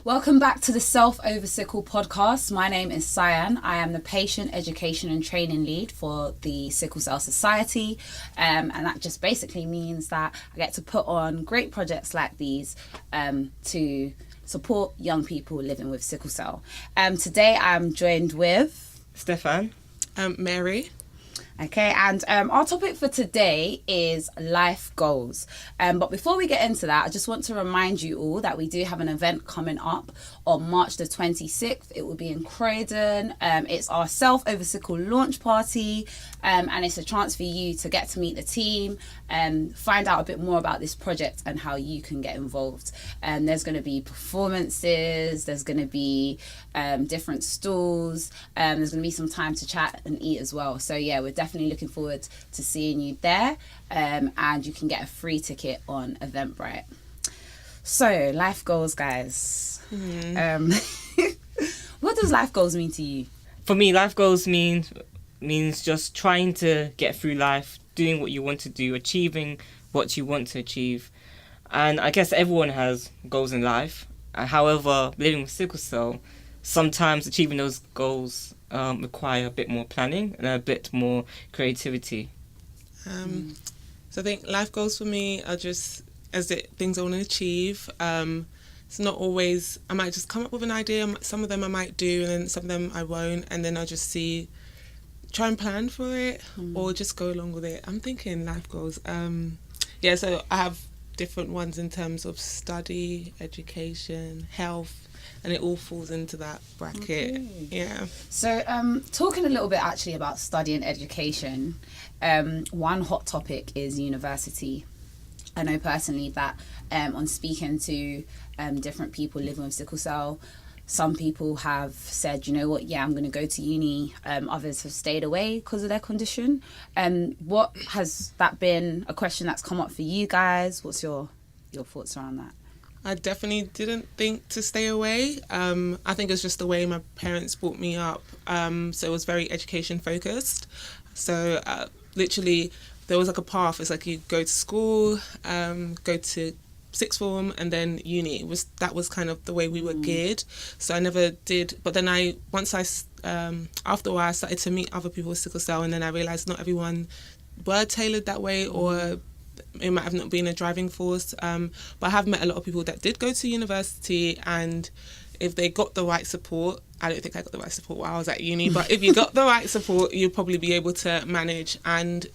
Welcome back to the Self Over Sickle podcast. My name is Siann. I am the Patient Education and Training Lead for the Sickle Cell Society. And that just basically means that I get to put on great projects like these to support young people living with sickle cell. Today I'm joined with Stefan. Mary. Okay, and our topic for today is life goals. But before we get into that, I just want to remind you all that we do have an event coming up on March the 26th. It will be in Croydon. It's our Self Over Sickle launch party, and it's a chance for you to get to meet the team and find out a bit more about this project and how you can get involved. There's going to be performances, there's going to be different stalls, there's going to be some time to chat and eat as well. So yeah, we're definitely looking forward to seeing you there, and you can get a free ticket on Eventbrite. So life goals, guys. What does life goals mean to you? For me, life goals means just trying to get through life, doing what you want to do, achieving what you want to achieve. And I guess everyone has goals in life. However, living with sickle cell, sometimes achieving those goals require a bit more planning and a bit more creativity. So I think life goals for me are just things I want to achieve. It's not always, I might just come up with an idea, some of them I might do and then some of them I won't, and then I'll just try and plan for it or just go along with it. I'm thinking life goals. So I have different ones in terms of study, education, health, and it all falls into that bracket. Okay. Yeah. So talking a little bit actually about study and education, one hot topic is university. I know personally that on speaking to different people living with sickle cell, some people have said, you know what, yeah, I'm going to go to uni. Others have stayed away because of their condition. What has that been a question that's come up for you guys? What's your thoughts around that? I definitely didn't think to stay away. I think it's just the way my parents brought me up. So it was very education focused. So literally there was like a path. It's like you go to school, go to sixth form and then uni. That was kind of the way we were geared. So I never did. But then after a while I started to meet other people with sickle cell, and then I realised not everyone were tailored that way, or it might have not been a driving force. But I have met a lot of people that did go to university, and if they got the right support, I don't think I got the right support while I was at uni, but if you got the right support, you'd probably be able to manage and,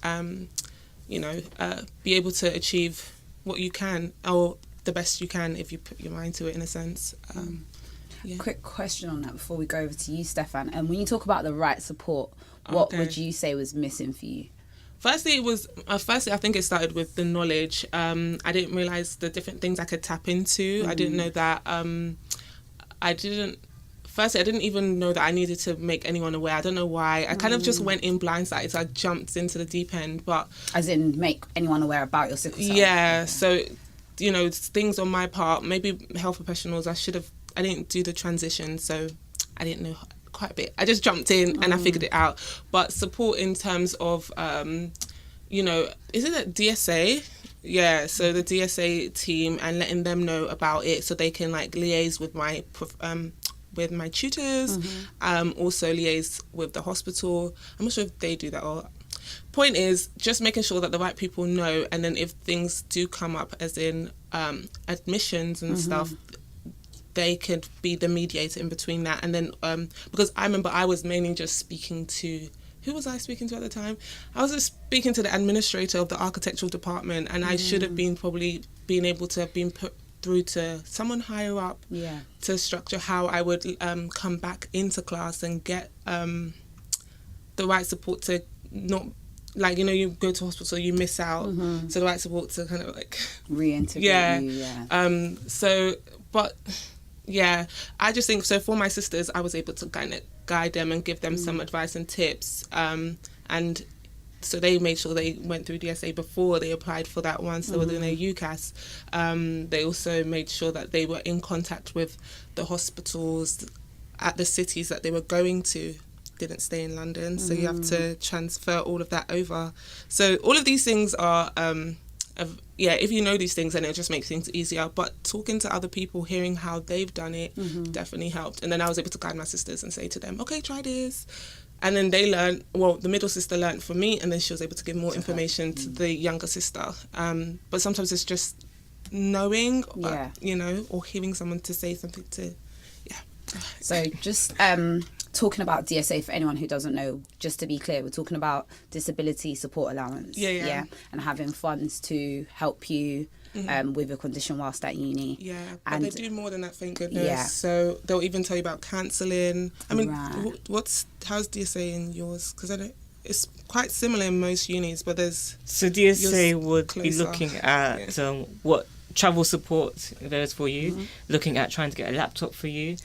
be able to achieve what you can, or the best you can if you put your mind to it, in a sense. Quick question on that before we go over to you, Stefan. And when you talk about the right support, what would you say was missing for you? Firstly, I think it started with the knowledge. I didn't realise the different things I could tap into. I didn't know that. I didn't even know that I needed to make anyone aware. I don't know why. I kind of just went in blindsided, so I jumped into the deep end. But as in, make anyone aware about your sickle cell? Yeah, so, things on my part, maybe health professionals, I didn't do the transition, so I didn't know quite a bit. I just jumped in and I figured it out. But support in terms of, isn't it DSA? Yeah, so the DSA team, and letting them know about it so they can liaise with my tutors, also liaise with the hospital. I'm not sure if they do that or... Point is, just making sure that the right people know, and then if things do come up, as in admissions and stuff, they could be the mediator in between that. And then, because I remember I was mainly just speaking to... Who was I speaking to at the time? I was just speaking to the administrator of the architectural department, and I should have been able to have been put through to someone higher up to structure how I would come back into class and get the right support to not... you go to hospital, you miss out. So the right support to kind of reintegrate you. I just think, so for my sisters, I was able to kind of guide them and give them some advice and tips. And so they made sure they went through DSA before they applied for that once they were doing their UCAS. They also made sure that they were in contact with the hospitals at the cities that they were going to. Didn't stay in London, so you have to transfer all of that over. So all of these things are if you know these things, then it just makes things easier. But talking to other people, hearing how they've done it, definitely helped. And then I was able to guide my sisters and say to them, okay, try this. And then they learned, well, the middle sister learned from me, and then she was able to give more information to the younger sister. But sometimes it's just knowing, or hearing someone to say something to, So just talking about DSA, for anyone who doesn't know, just to be clear, we're talking about disability support allowance. And having funds to help you with your condition whilst at uni. Yeah, but and they do more than that, thank goodness. Yeah. So they'll even tell you about counselling. I mean, how's DSA in yours? Because I don't. It's quite similar in most unis, but there's... So DSA would be looking at what travel support there is for you, looking at trying to get a laptop for you,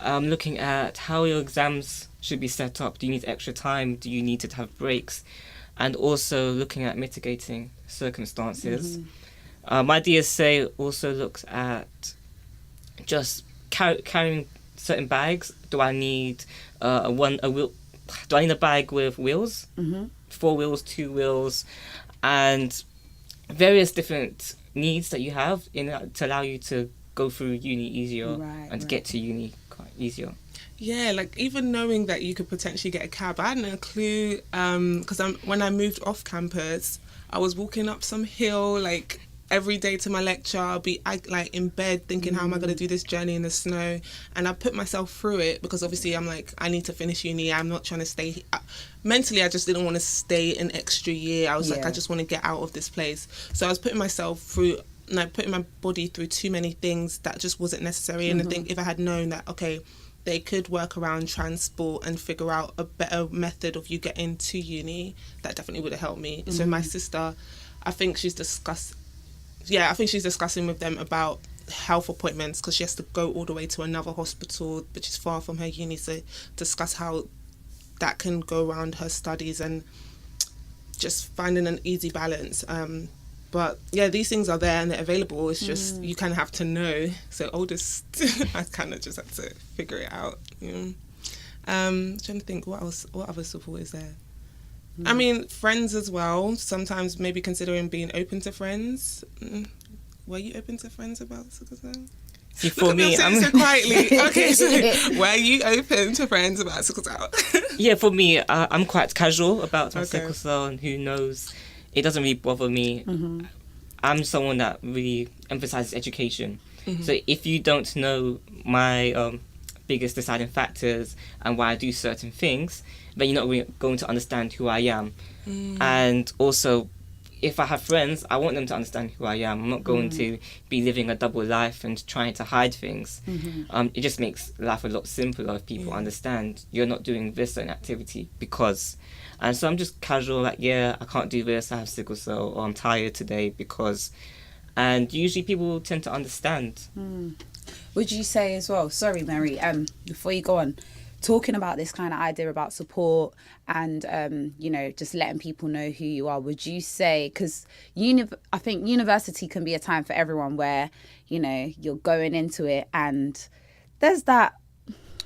looking at how your exams should be set up. Do you need extra time? Do you need to have breaks? And also looking at mitigating circumstances. My DSA also looks at just carrying certain bags. Do I need a wheel? Do I need a bag with wheels? 4 wheels, 2 wheels, and various different needs that you have to allow you to go through uni easier and to get to uni quite easier. Yeah, like even knowing that you could potentially get a cab, I had no clue. Because when I moved off campus, I was walking up some hill like every day to my lecture. I'll be like in bed thinking, how am I going to do this journey in the snow? And I put myself through it because obviously I'm like, I need to finish uni. I'm not trying to stay. Mentally, I just didn't want to stay an extra year. I was like, I just want to get out of this place. So I was putting myself through, like putting my body through too many things that just wasn't necessary. And I think if I had known that, okay, they could work around transport and figure out a better method of you getting to uni, that definitely would have helped me. So my sister, I think she's discussing with them about health appointments because she has to go all the way to another hospital which is far from her uni, so discuss how that can go around her studies and just finding an easy balance. But yeah, these things are there and they're available. It's just you kind of have to know. So oldest, I kind of just have to figure it out. Trying to think what other support is there. I mean, friends as well. Sometimes maybe considering being open to friends. Were you open to friends about sickle cell? See, for me, I'm so quietly. Okay, so were you open to friends about sickle cell? Yeah, for me, I'm quite casual about my sickle cell, and who knows, it doesn't really bother me. I'm someone that really emphasizes education. So if you don't know my biggest deciding factors and why I do certain things, then you're not really going to understand who I am. And also, if I have friends, I want them to understand who I am. I'm not going to be living a double life and trying to hide things. It just makes life a lot simpler if people understand you're not doing this certain activity because. And so I'm just casual, like, I can't do this, I have sickle cell, or I'm tired today because. And usually people tend to understand. Would you say as well, sorry Mary, before you go on, talking about this kind of idea about support and just letting people know who you are, would you say, because I think university can be a time for everyone where you're going into it and there's that,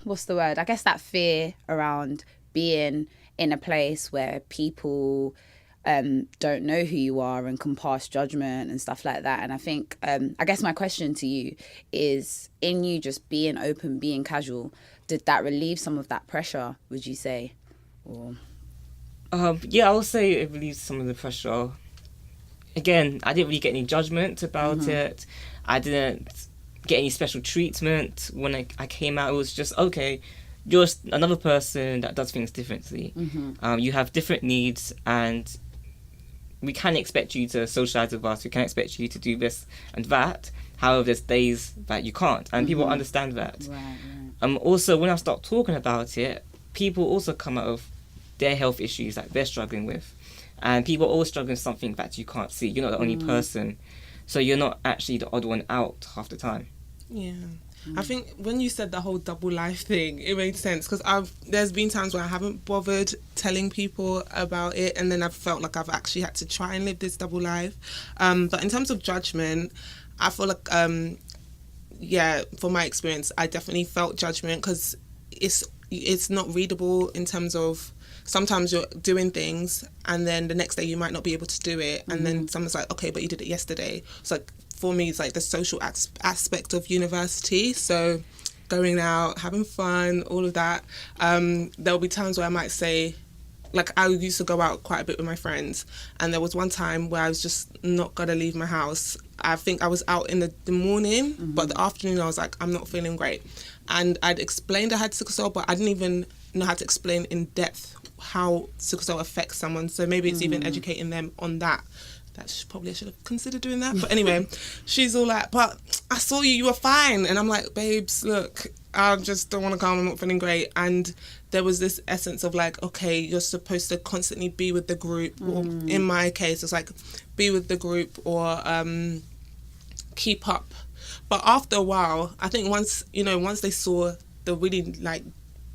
what's the word, I guess that fear around being in a place where people don't know who you are and can pass judgment and stuff like that. And I think I guess my question to you is, in you just being open, being casual, did that relieve some of that pressure, would you say? Or I would say it relieves some of the pressure. Again, I didn't really get any judgment about it. I didn't get any special treatment when I came out. It was just, okay, you're just another person that does things differently. You have different needs, and we can expect you to socialise with us. We can expect you to do this and that. However, there's days that you can't, and people understand that. Right. Also, when I start talking about it, people also come out of their health issues that they're struggling with. And people are always struggling with something that you can't see. You're not the only person. So you're not actually the odd one out half the time. Yeah. I think when you said the whole double life thing, it made sense because there's been times where I haven't bothered telling people about it, and then I've felt like I've actually had to try and live this double life. But in terms of judgment, I feel like, from my experience, I definitely felt judgment because it's not readable in terms of sometimes you're doing things and then the next day you might not be able to do it, and then someone's like, okay, but you did it yesterday. It's like, for me, it's like the social aspect of university. So going out, having fun, all of that. There'll be times where I might say, like, I used to go out quite a bit with my friends, and there was one time where I was just not gonna leave my house. I think I was out in the morning, but the afternoon I was like, I'm not feeling great. And I'd explained I had sickle cell, but I didn't even know how to explain in depth how sickle cell affects someone. So maybe it's even educating them on that. I should have considered doing that. But anyway, she's all like, but I saw you were fine. And I'm like, babes, look, I just don't want to come, I'm not feeling great. And there was this essence of like, okay, you're supposed to constantly be with the group. Or in my case, it's like, be with the group or keep up. But after a while, I think once they saw the really like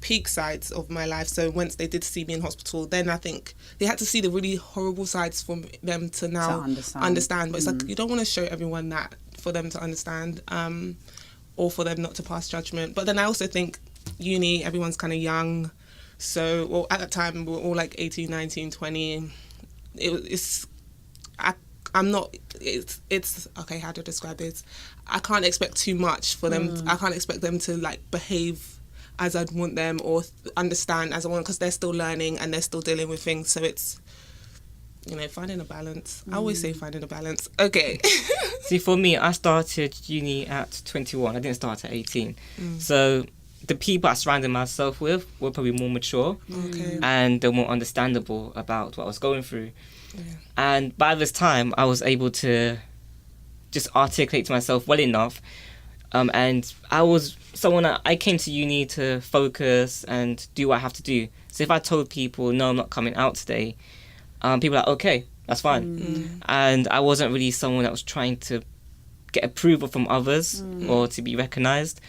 peak sides of my life, so once they did see me in hospital, then I think they had to see the really horrible sides for them to now understand. But it's like, you don't want to show everyone that for them to understand, or for them not to pass judgment. But then I also think uni, everyone's kind of young, so, well, at that time we were all like 18, 19, 20. It's okay, how to describe this? I can't expect too much for them. I can't expect them to like behave as I'd want them or understand as I want, because they're still learning and they're still dealing with things. So it's, finding a balance. I always say finding a balance. Okay. See, for me, I started uni at 21. I didn't start at 18. So the people I surrounded myself with were probably more mature, and they're more understandable about what I was going through. Yeah. And by this time, I was able to just articulate to myself well enough. And I was someone I came to uni to focus and do what I have to do. So if I told people, no, I'm not coming out today, people are like, okay, that's fine. And I wasn't really someone that was trying to get approval from others or to be recognised.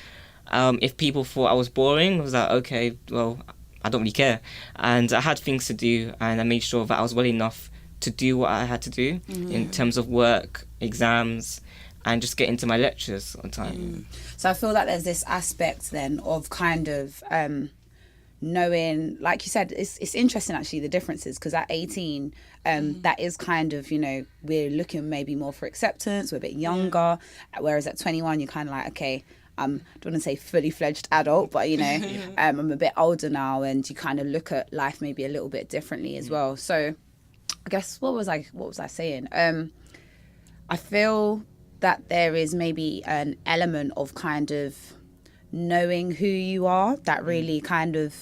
If people thought I was boring, I was like, okay, well, I don't really care. And I had things to do, and I made sure that I was well enough to do what I had to do in terms of work, exams, and just get into my lectures on time. So I feel like there's this aspect then of kind of knowing, like you said, it's interesting actually, the differences, because at 18 that is kind of, we're looking maybe more for acceptance, we're a bit younger, whereas at 21 you're kind of like, okay, I don't want to say fully fledged adult, but I'm a bit older now, and you kind of look at life maybe a little bit differently as well. So I guess what was I saying? I feel that there is maybe an element of kind of knowing who you are that really kind of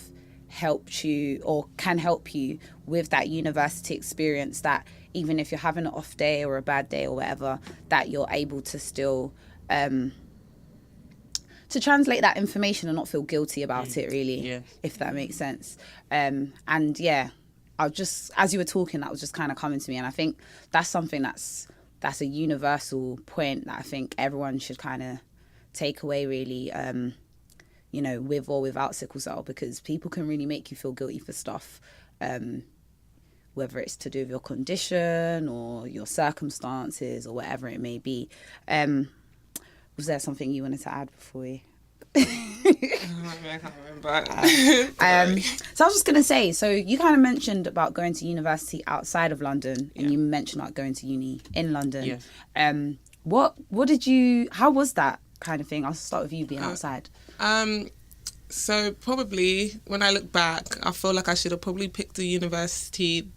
helped you or can help you with that university experience, that even if you're having an off day or a bad day or whatever, that you're able to still to translate that information and not feel guilty about it, really, if that makes sense. And yeah, I just, as you were talking, that was just kind of coming to me, and I think that's something that's a universal point that I think everyone should kind of take away, really, with or without sickle cell, because people can really make you feel guilty for stuff, whether it's to do with your condition or your circumstances or whatever it may be. Was there something you wanted to add before we... I can't remember. So I was just going to say, so you kind of mentioned about going to university outside of London, and you mentioned like going to uni in London. Yes. What did you, how was that kind of thing? I'll start with you being outside. So probably when I look back, I feel like I should have probably picked a university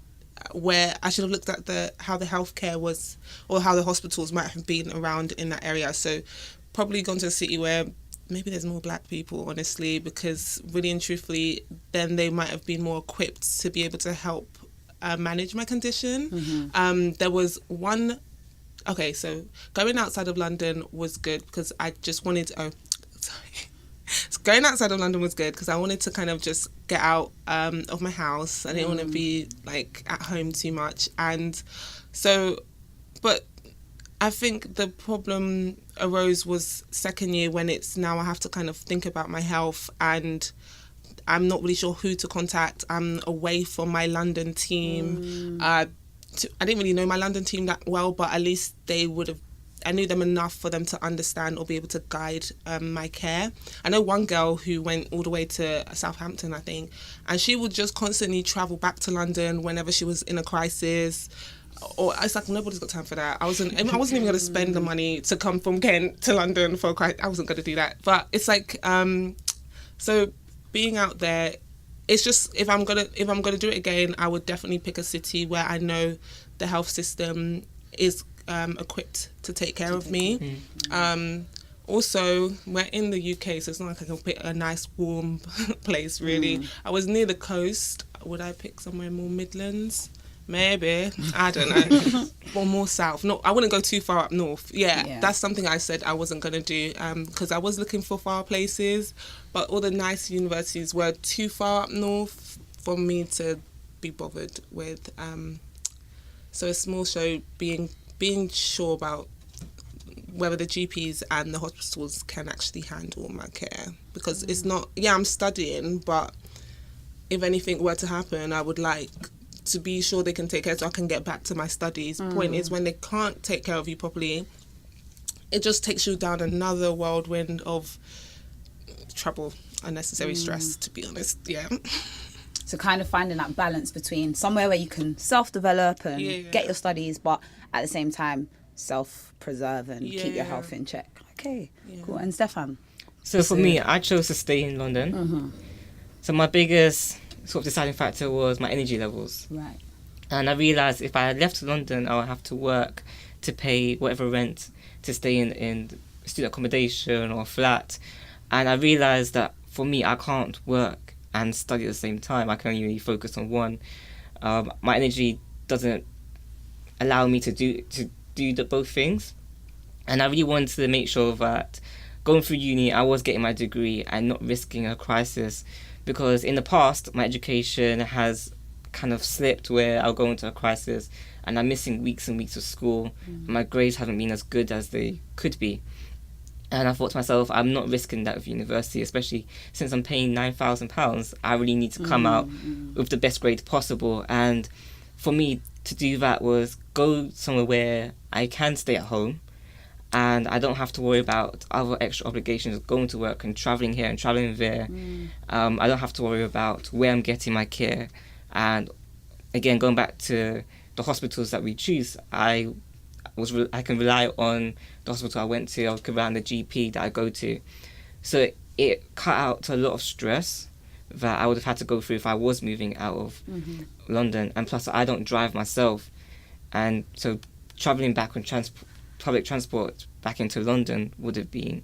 where I should have looked at how the healthcare was, or how the hospitals might have been around in that area. So probably gone to a city where maybe there's more black people, honestly, because really and truthfully, then they might have been more equipped to be able to help manage my condition. There was one... Okay, so going outside of London was good because I just wanted... So going outside of London was good because I wanted to kind of just get out of my house. I didn't want to be like at home too much. And so, but I think the problem arose was second year, when it's now I have to kind of think about my health, and I'm not really sure who to contact. I'm away from my London team. I didn't really know my London team that well, but at least they would have knew them enough for them to understand or be able to guide my care. I know one girl who went all the way to Southampton, I think, and she would just constantly travel back to London whenever she was in a crisis. Or it's like, nobody's got time for that. I wasn't even going to spend the money to come from Kent to London for a crisis. I wasn't going to do that. But it's like, so being out there, it's just, if I'm gonna do it again, I would definitely pick a city where I know the health system is equipped to take care of me. Also, we're in the UK, so it's not like I can pick a nice warm place, really. I was near the coast. Would I pick somewhere more Midlands? Maybe. I don't know. Or more south. No, I wouldn't go too far up north. Yeah, that's something I said I wasn't going to do, because I was looking for far places, but all the nice universities were too far up north for me to be bothered with. So it's more so being sure about whether the GPs and the hospitals can actually handle my care, because it's not, I'm studying, but if anything were to happen, I would like to be sure they can take care so I can get back to my studies. Point is, when they can't take care of you properly, it just takes you down another whirlwind of trouble, unnecessary stress, to be honest. So kind of finding that balance between somewhere where you can self-develop and get your studies, but at the same time self-preserve and keep your health in check. Okay, cool. And Stefan? So for me, I chose to stay in London. So my biggest sort of deciding factor was my energy levels. Right. And I realised if I left London, I would have to work to pay whatever rent to stay in student accommodation or flat. And I realised that for me, I can't work and study at the same time. I can only really focus on one. My energy doesn't allow me to do both things. And I really wanted to make sure that going through uni, I was getting my degree and not risking a crisis. Because in the past, my education has kind of slipped where I'll go into a crisis and I'm missing weeks and weeks of school. My grades haven't been as good as they could be. And I thought to myself, I'm not risking that with university, especially since I'm paying £9,000. I really need to come out with the best grade possible. And for me to do that was go somewhere where I can stay at home and I don't have to worry about other extra obligations of going to work and travelling here and travelling there. I don't have to worry about where I'm getting my care. And again, going back to the hospitals that we choose, I can rely on the hospital I went to, I can rely on the GP that I go to. So it cut out a lot of stress that I would have had to go through if I was moving out of London. And plus, I don't drive myself. And so travelling back on public transport back into London would have been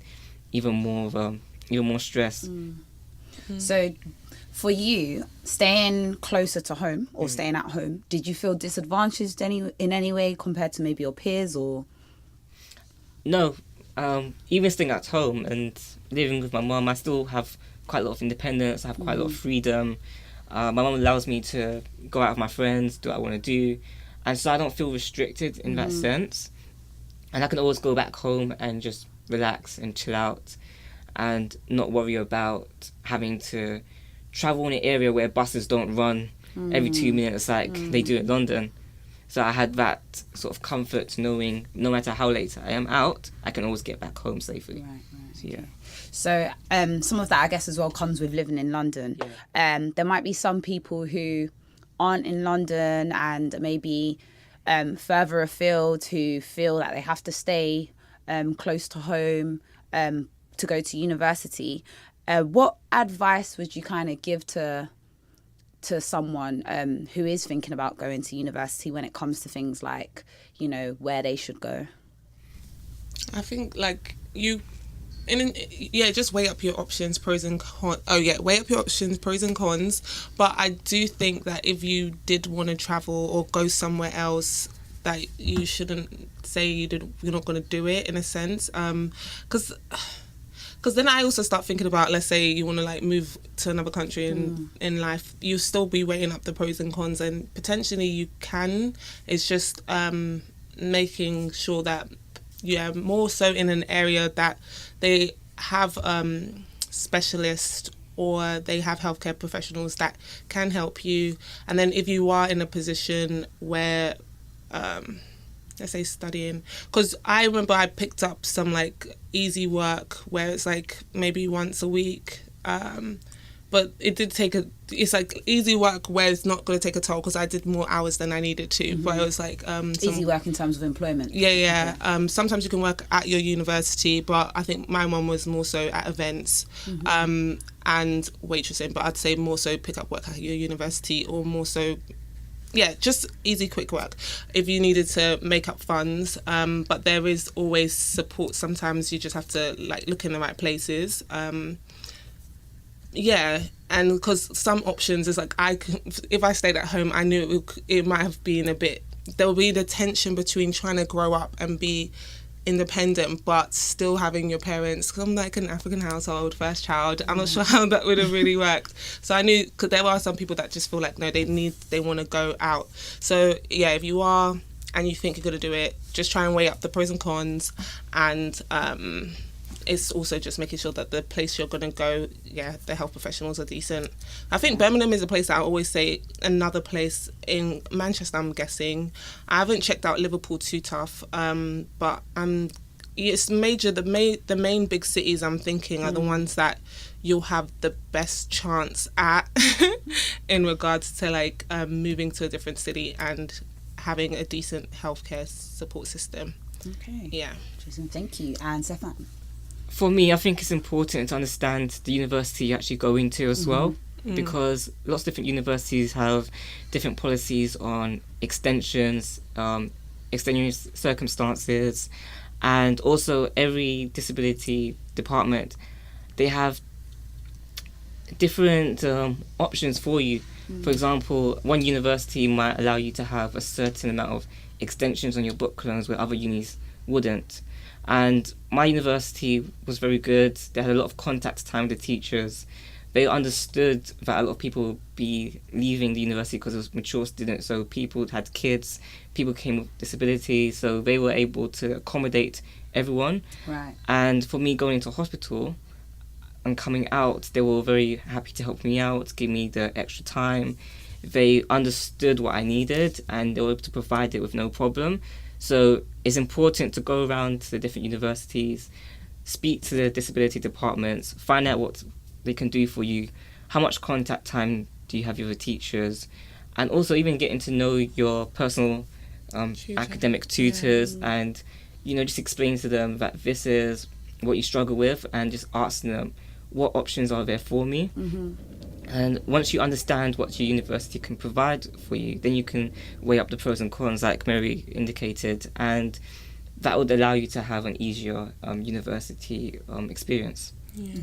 even more stress. So for you, staying closer to home or staying at home, did you feel disadvantaged in any way compared to maybe your peers? Or no, even staying at home and living with my mum, I still have quite a lot of independence. I have quite a lot of freedom. My mum allows me to go out with my friends, do what I want to do, and so I don't feel restricted in that sense. And I can always go back home and just relax and chill out and not worry about having to travel in an area where buses don't run every 2 minutes like they do in London. So I had that sort of comfort knowing no matter how late I am out, I can always get back home safely. Right. So some of that, I guess, as well comes with living in London. There might be some people who aren't in London and maybe further afield who feel that they have to stay close to home to go to university. What advice would you kind of give to someone who is thinking about going to university when it comes to things like, where they should go? I think just weigh up your options, pros and cons. Weigh up your options, pros and cons. But I do think that if you did want to travel or go somewhere else, that you shouldn't say you're not going to do it, in a sense. Because then I also start thinking about, let's say you want to move to another country in life, you still be weighing up the pros and cons, and potentially you can. It's just making sure that more so in an area that they have specialists or they have healthcare professionals that can help you. And then if you are in a position where let's say studying, because I remember I picked up some like easy work where it's like maybe once a week, but it did take it's like easy work where it's not going to take a toll because I did more hours than I needed to. But it was like easy work in terms of employment. Yeah. Okay. Sometimes you can work at your university, but I think my one was more so at events and waitressing. But I'd say more so pick up work at your university, or more so, yeah, just easy, quick work if you needed to make up funds. But there is always support. Sometimes you just have to like look in the right places. Yeah, and because some options is like if I stayed at home, I knew it might have been a bit. There would be the tension between trying to grow up and be independent, but still having your parents. Because I'm like an African household, first child. I'm not sure how that would have really worked. So I knew, because there are some people that just feel like no, they want to go out. So yeah, if you are and you think you're gonna do it, just try and weigh up the pros and cons, and it's also just making sure that the place you're going to go, the health professionals are decent. I think Birmingham is a place that I always say. Another place in Manchester, I'm guessing. I haven't checked out Liverpool too tough, but it's major. The main big cities I'm thinking are the ones that you'll have the best chance at in regards to like moving to a different city and having a decent healthcare support system. Okay. Yeah. Thank you. And Stefan? For me, I think it's important to understand the university you actually go into as well, because lots of different universities have different policies on extensions, extenuous circumstances, and also every disability department, they have different options for you. For example, one university might allow you to have a certain amount of extensions on your book loans where other unis wouldn't. And my university was very good. They had a lot of contact time with the teachers. They understood that a lot of people would be leaving the university because it was mature students. So people had kids, people came with disabilities, so they were able to accommodate everyone. Right. And for me going into hospital and coming out, they were very happy to help me out, give me the extra time. They understood what I needed and they were able to provide it with no problem. So it's important to go around to the different universities, speak to the disability departments, find out what they can do for you, how much contact time do you have with the teachers, and also even getting to know your personal academic tutors and, just explain to them that this is what you struggle with and just asking them what options are there for me. And once you understand what your university can provide for you, then you can weigh up the pros and cons, like Mary indicated, and that would allow you to have an easier university experience.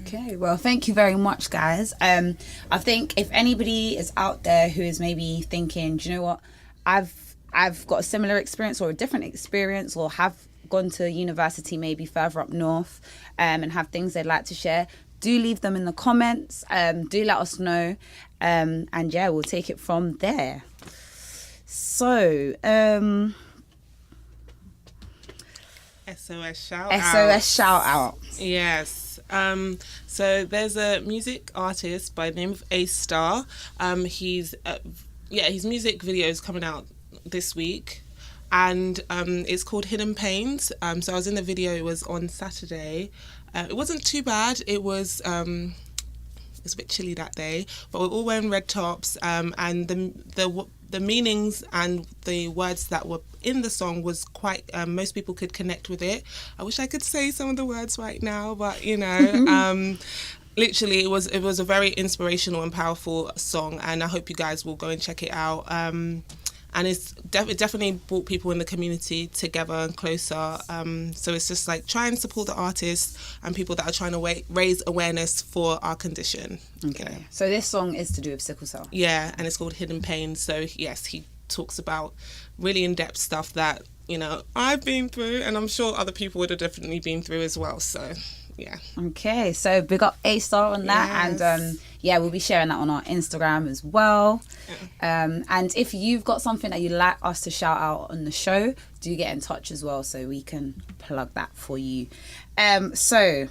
Okay, well, thank you very much, guys. I think if anybody is out there who is maybe thinking, do you know what, I've got a similar experience or a different experience, or have gone to university maybe further up north, and have things they'd like to share, do leave them in the comments. Do let us know. And we'll take it from there. So, SOS shout out. Yes. So there's a music artist by the name of A Star. His music video is coming out this week. And it's called Hidden Pains. So I was in the video, it was on Saturday. It wasn't too bad. It was a bit chilly that day, but we're all wearing red tops. And the meanings and the words that were in the song was quite. Most people could connect with it. I wish I could say some of the words right now, but literally, it was a very inspirational and powerful song. And I hope you guys will go and check it out. And it definitely brought people in the community together and closer. So it's just like try and support the artists and people that are trying to raise awareness for our condition. Okay. So this song is to do with sickle cell. Yeah, and it's called Hidden Pain. So yes, he talks about really in-depth stuff that, I've been through, and I'm sure other people would have definitely been through as well. So yeah. Okay, so big up A Star on that. Yes. And we'll be sharing that on our Instagram as well. And if you've got something that you'd like us to shout out on the show, do get in touch as well so we can plug that for you. So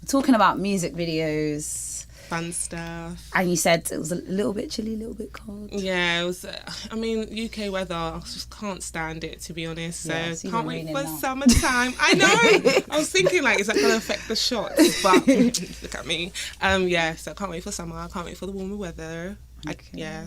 talking about music videos, fun stuff. And you said it was a little bit chilly, a little bit cold. Yeah, it was. I mean, UK weather, I just can't stand it, to be honest. So Yeah, it's even can't wait raining for now. summertime. I know. I was thinking, like, is that going to affect the shots? But look at me. Yeah, so I can't wait for summer. I can't wait for the warmer weather. Okay. Yeah.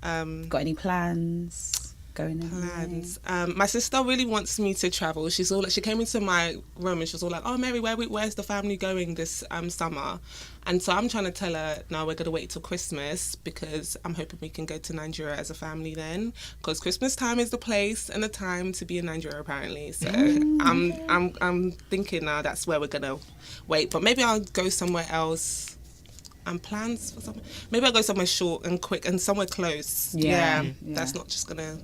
Got any plans? Going in? Plans. My sister really wants me to travel. She came into my room and she was all like, "Oh, Mary, where's the family going this summer?" And so I'm trying to tell her, no, we're gonna wait till Christmas because I'm hoping we can go to Nigeria as a family then, because Christmas time is the place and the time to be in Nigeria apparently. So I'm thinking now that's where we're gonna wait. But maybe I'll go somewhere else. Plans for something. Maybe I'll go somewhere short and quick and somewhere close. Yeah. That's not just gonna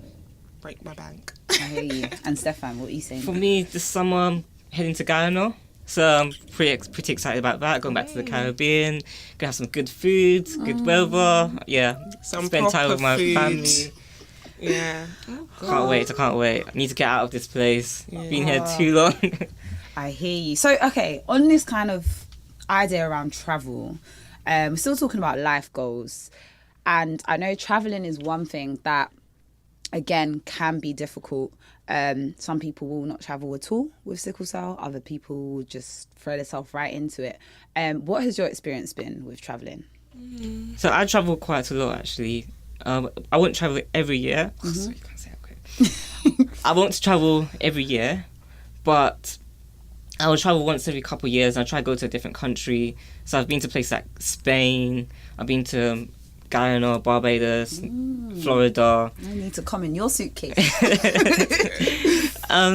break my bank. I hear you. And Stefan, what are you saying? For me, this summer, I'm heading to Ghana. So I'm pretty excited about that. Going back to the Caribbean, gonna have some good food, good weather. Yeah, Some spend time with my proper food. family. Yeah. I can't wait. I need to get out of this place. Yeah. Been here too long. I hear you. So, okay, on this kind of idea around travel, we're still talking about life goals. And I know traveling is one thing that, again, can be difficult. Some people will not travel at all with sickle cell. Other people will just throw themselves right into it. What has your experience been with traveling? So I travel quite a lot actually. I won't travel every year. Oh, sorry, you can't say that quick. I won't travel every year, but I will travel once every couple of years. I try to go to a different country. So I've been to places like Spain. I've been to Guyana, Barbados, Florida. I need to come in your suitcase.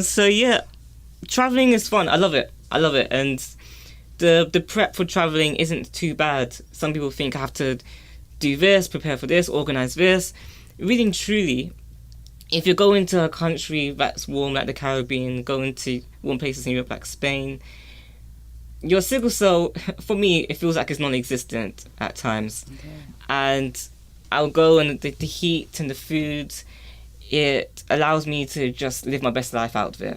So yeah, traveling is fun. I love it, and the prep for traveling isn't too bad. Some people think I have to do this, prepare for this, organize this. Really and truly, if you're going to a country that's warm like the Caribbean, going to warm places in Europe like Spain, your sickle cell, for me, it feels like it's non-existent at times. Okay. And I'll go, and the heat and the food, it allows me to just live my best life out there.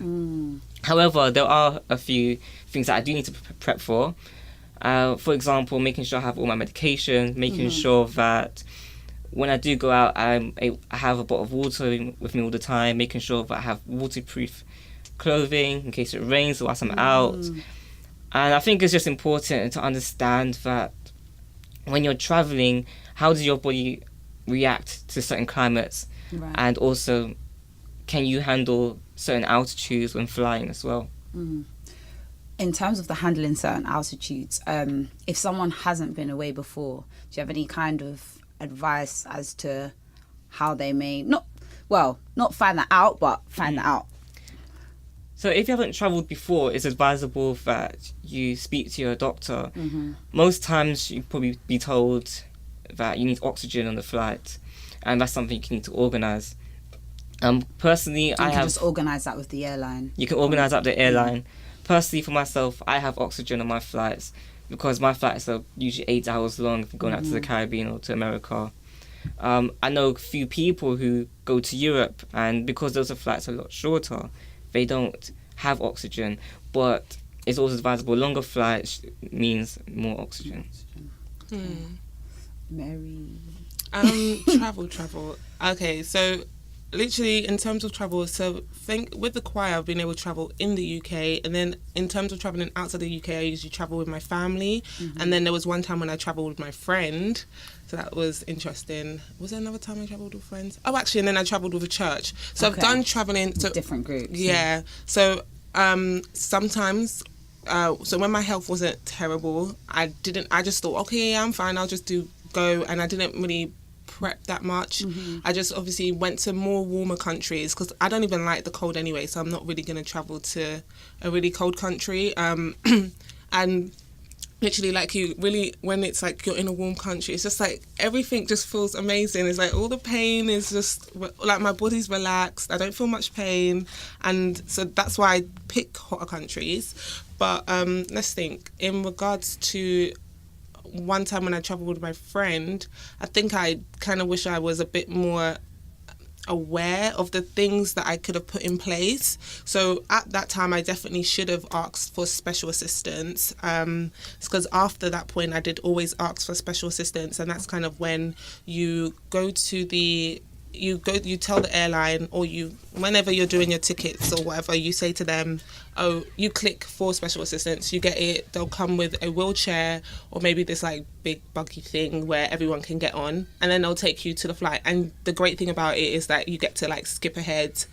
However, there are a few things that I do need to prep for. For example, making sure I have all my medication, making sure that when I do go out, I have a bottle of water with me all the time, making sure that I have waterproof clothing in case it rains whilst I'm out. And I think it's just important to understand that when you're traveling, how does your body react to certain climates? Right. And also, can you handle certain altitudes when flying as well? In terms of the handling certain altitudes, if someone hasn't been away before, do you have any kind of advice as to how they may not find that out, but find that out? So if you haven't travelled before, it's advisable that you speak to your doctor. Most times you'll probably be told that you need oxygen on the flight, and that's something you need to organise. Personally, You can just organise that with the airline. You can organise that with the airline. Personally, for myself, I have oxygen on my flights because my flights are usually 8 hours long if I'm going out to the Caribbean or to America. I know a few people who go to Europe, and because those flights are a lot shorter, they don't have oxygen, but it's also advisable. Longer flights means more oxygen. Mary. Travel. Okay, so literally in terms of travel, so think with the choir I've been able to travel in the UK, and then in terms of travelling outside the UK I usually travel with my family, and then there was one time when I travelled with my friend, so that was interesting. Was there another time I travelled with friends? Oh, actually, and then I travelled with a church. So Okay. I've done travelling to Different groups. Yeah. So sometimes so when my health wasn't terrible, I just thought, okay, I'm fine, I'll just go, and I didn't really prep that much. I just obviously went to more warmer countries because I don't even like the cold anyway, so I'm not really going to travel to a really cold country. And literally, like, you really, when it's like you're in a warm country, it's just like everything just feels amazing. It's like all the pain is just like my body's relaxed, I don't feel much pain, and so that's why I pick hotter countries. But let's think, in regards to one time when I travelled with my friend, I think I kind of wish I was a bit more aware of the things that I could have put in place. So at that time, I definitely should have asked for special assistance, because after that point, I did always ask for special assistance, and that's kind of when you go to you tell the airline, or whenever you're doing your tickets or whatever, you say to them, oh, you click for special assistance, you get it, they'll come with a wheelchair or maybe this like big buggy thing where everyone can get on, and then they'll take you to the flight. And the great thing about it is that you get to like skip ahead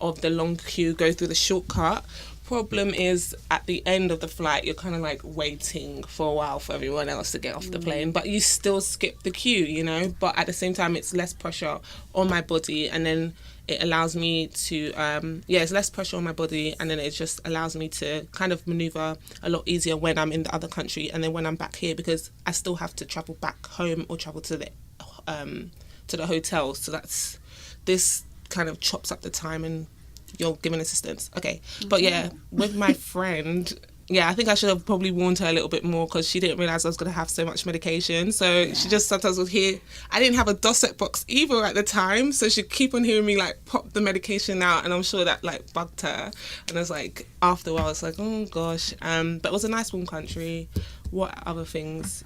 of the long queue, go through the shortcut. Problem is, at the end of the flight, you're kind of like waiting for a while for everyone else to get off the plane, but you still skip the queue, you know. But at the same time, it's less pressure on my body, and then it allows me to it's less pressure on my body, and then it just allows me to kind of maneuver a lot easier when I'm in the other country, and then when I'm back here, because I still have to travel back home or travel to the hotel. So this kind of chops up the time, and you're giving assistance. Okay. But yeah, with my friend, I think I should have probably warned her a little bit more, because she didn't realise I was going to have so much medication. So she just sometimes would hear, I didn't have a Dorset box either at the time, so she'd keep on hearing me like pop the medication out, and I'm sure that like bugged her. And I was like, after a while, it's like, oh gosh. But it was a nice warm country. What other things?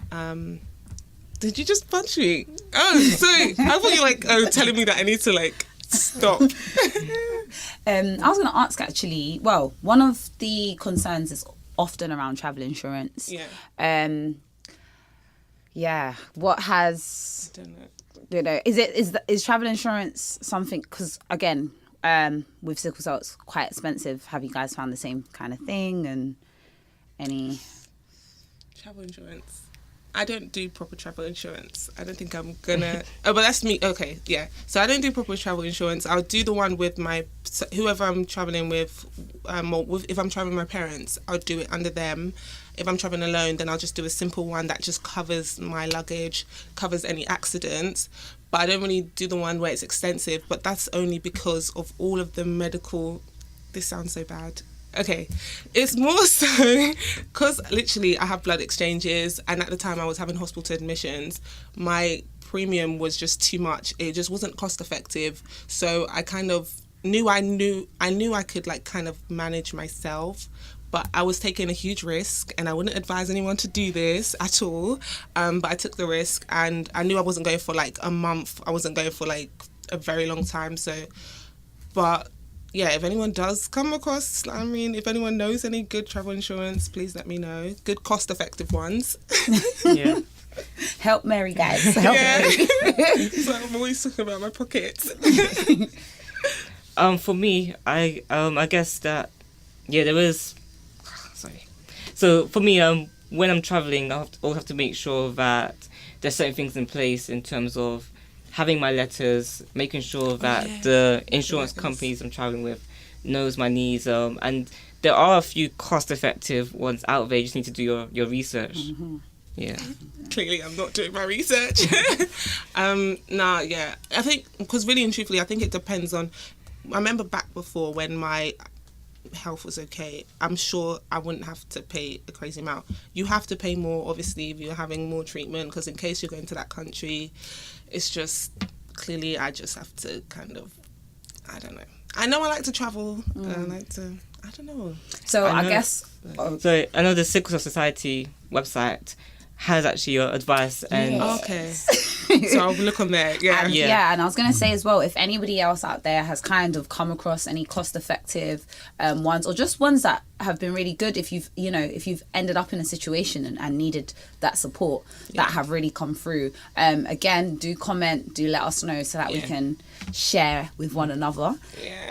Did you just punch me? Oh, sorry. I thought you were like, telling me that I need to like stop. I was going to ask actually, well, one of the concerns is often around travel insurance. What has, I don't know. is travel insurance something, because again, with sickle cell it's quite expensive. Have you guys found the same kind of thing? And any travel insurance? I don't do proper travel insurance. I don't think I'm gonna. Oh, but that's me. Okay, yeah. So I don't do proper travel insurance. I'll do the one with whoever I'm traveling with, if I'm traveling with my parents, I'll do it under them. If I'm traveling alone, then I'll just do a simple one that just covers my luggage, covers any accidents. But I don't really do the one where it's extensive. But that's only because of all of the medical. This sounds so bad. Okay, it's more so because literally I have blood exchanges, and at the time I was having hospital admissions. My premium was just too much. It just wasn't cost effective. So I kind of knew I could like kind of manage myself, but I was taking a huge risk, and I wouldn't advise anyone to do this at all. But I took the risk, and I knew I wasn't going for like a month. I wasn't going for like a very long time. So, but yeah, if anyone does come across, if anyone knows any good travel insurance, please let me know. Good cost-effective ones. Yeah. Help Mary, guys. Help Mary. So I'm always talking about my pockets. For me, I guess that there was. Sorry. So for me, when I'm traveling, I always have to make sure that there's certain things in place in terms of having my letters, making sure that the insurance companies I'm traveling with knows my needs, and there are a few cost-effective ones out there. You just need to do your research. Mm-hmm. Yeah. Clearly, I'm not doing my research. I think, because really and truthfully, I think it depends on. I remember back before when my health was okay, I'm sure I wouldn't have to pay a crazy amount. You have to pay more, obviously, if you're having more treatment, because in case you're going to that country, it's just clearly I just have to kind of, I don't know. I know I like to travel. I don't know. So I guess. So I know the Sickle Cell Society website has actually your advice and okay. So I'll look on there. And I was going to say as well, if anybody else out there has kind of come across any cost-effective ones, or just ones that have been really good, if you've ended up in a situation and needed that support, that have really come through, again, do comment, do let us know, so that we can share with one another,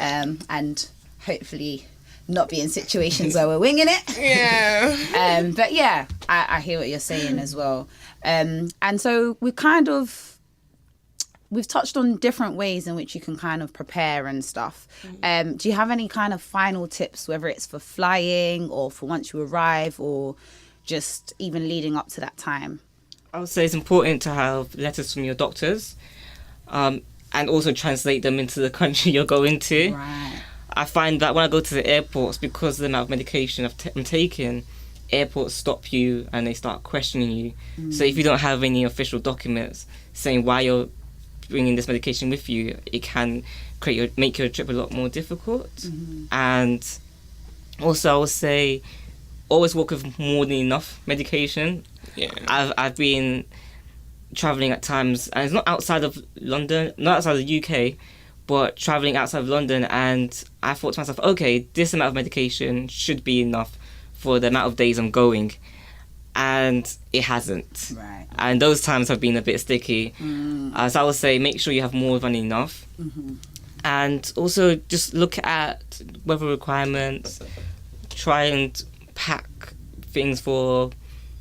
and hopefully not be in situations where we're winging it. But yeah, I hear what you're saying as well. And so we've touched on different ways in which you can kind of prepare and stuff. Do you have any kind of final tips, whether it's for flying or for once you arrive, or just even leading up to that time? I would say it's important to have letters from your doctors, and also translate them into the country you're going to. Right. I find that when I go to the airports, because of the amount of medication I'm taking, airports stop you and they start questioning you. So if you don't have any official documents saying why you're bringing this medication with you, it can make your trip a lot more difficult. And also, I would say, always walk with more than enough medication. Yeah. I've been traveling at times, and it's not outside of London, not outside of the UK, but traveling outside of London, and I thought to myself, okay, this amount of medication should be enough for the amount of days I'm going, and it hasn't. Right. And those times have been a bit sticky. So I would say make sure you have more than enough. And also just look at weather requirements, try and pack things for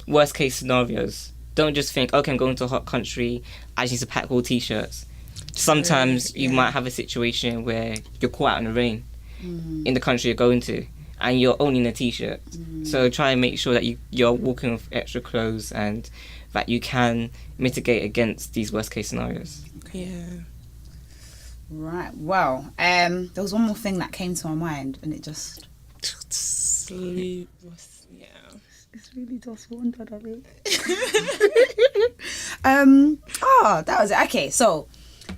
worst case scenarios. Don't just think, okay, I'm going to a hot country, I just need to pack all t-shirts. Sometimes you might have a situation where you're caught out in the rain in the country you're going to, and you're only in a t-shirt. So try and make sure that you're walking with extra clothes and that you can mitigate against these worst case scenarios. Yeah. Right. Well, there was one more thing that came to my mind, and it just... Sleep. Yeah. It's really just wondered of it. That was it. Okay, so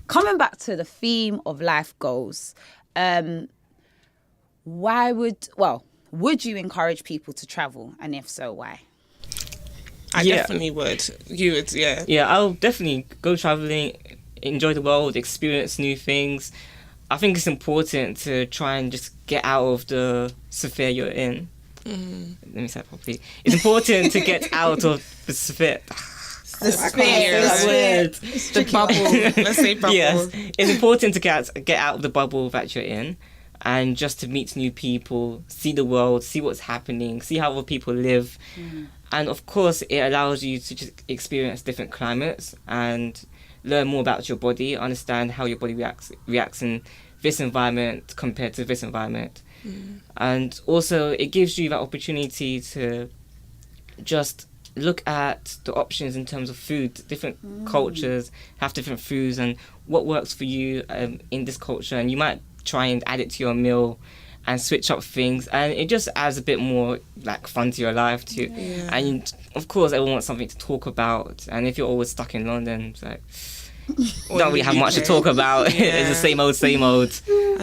coming back to the theme of life goals, would you encourage people to travel, and if so, why? I definitely would. You would, yeah. Yeah, I'll definitely go traveling, enjoy the world, experience new things. I think it's important to try and just get out of the sphere you're in. Let me say it properly. It's important to get out of the sphere. The sphere. The bubble. Let's say bubble. Yes, it's important to get out of the bubble that you're in, and just to meet new people, see the world, see what's happening, see how other people live. And of course, it allows you to just experience different climates and learn more about your body, understand how your body reacts in this environment compared to this environment. And also, it gives you that opportunity to just look at the options in terms of food. Different cultures have different foods, and what works for you in this culture, and you might try and add it to your meal and switch up things, and it just adds a bit more like fun to your life too. And of course, everyone wants something to talk about, and if you're always stuck in London, it's like don't really have much to talk about. It's the same old.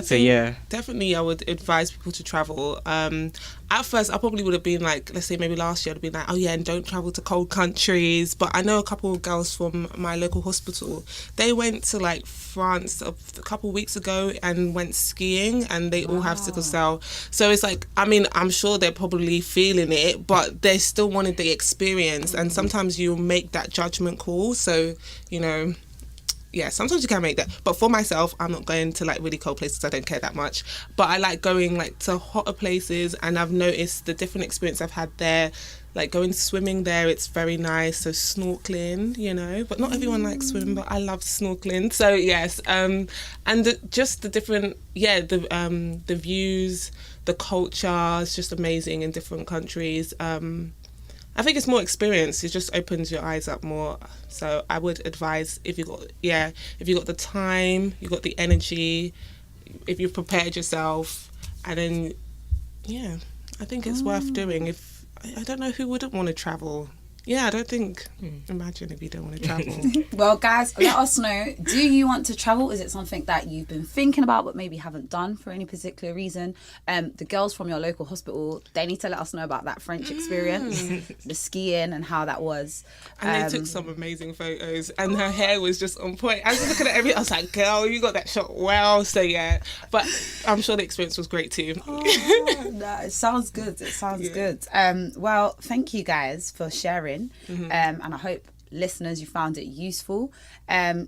So yeah, definitely I would advise people to travel. At first I probably would have been like, let's say maybe last year I'd have been like, oh yeah, and don't travel to cold countries. But I know a couple of girls from my local hospital, they went to like France a couple of weeks ago and went skiing, and they all have sickle cell. So it's like, I mean, I'm sure they're probably feeling it, but they still wanted the experience. And sometimes you make that judgment call. So, you know, yeah, sometimes you can make that. But for myself, I'm not going to like really cold places. I don't care that much. But I like going like to hotter places, and I've noticed the different experience I've had there. Like going swimming there, it's very nice. So snorkeling, you know, but not everyone likes swimming, but I love snorkeling. So yes, and just the different, the views, the culture is just amazing in different countries. I think it's more experience. It just opens your eyes up more. So I would advise, if you got the time, you got the energy, if you've prepared yourself, and then I think it's worth doing. If I don't know who wouldn't want to travel. Yeah, I don't think. Imagine if you don't want to travel. Well, guys, let us know. Do you want to travel? Is it something that you've been thinking about but maybe haven't done for any particular reason? The girls from your local hospital, they need to let us know about that French experience, the skiing and how that was. And they took some amazing photos, and her hair was just on point. I was looking at everything. I was like, girl, you got that shot well. So yeah, but I'm sure the experience was great too. No, it sounds good. It sounds good. Well, thank you guys for sharing. And I hope listeners, you found it useful.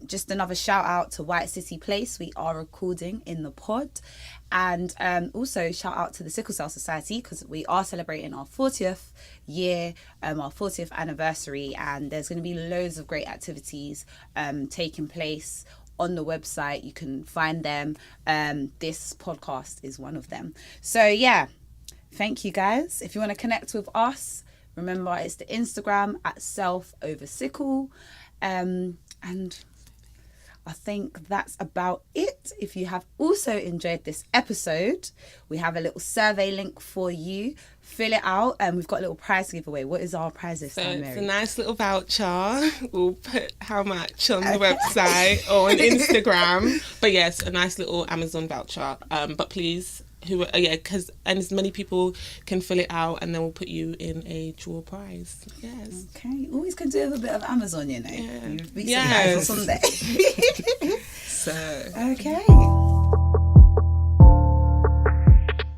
Just another shout out to White City Place. We are recording in the pod. And also shout out to the Sickle Cell Society, because we are celebrating our 40th year, our 40th anniversary, and there's going to be loads of great activities taking place on the website. You can find them. This podcast is one of them. So yeah, thank you guys. If you want to connect with us, remember, it's the Instagram at self over sickle. And I think that's about it. If you have also enjoyed this episode, we have a little survey link for you. Fill it out, and we've got a little prize giveaway. What is our prize this time, Mary? It's a nice little voucher. We'll put how much on the website or on Instagram. But yes, a nice little Amazon voucher. But please, because as many people can fill it out, and then we'll put you in a draw prize. Yes. Okay. Always can do with a bit of Amazon, you know. Yeah. You'd be so nice on Sunday. So. Okay.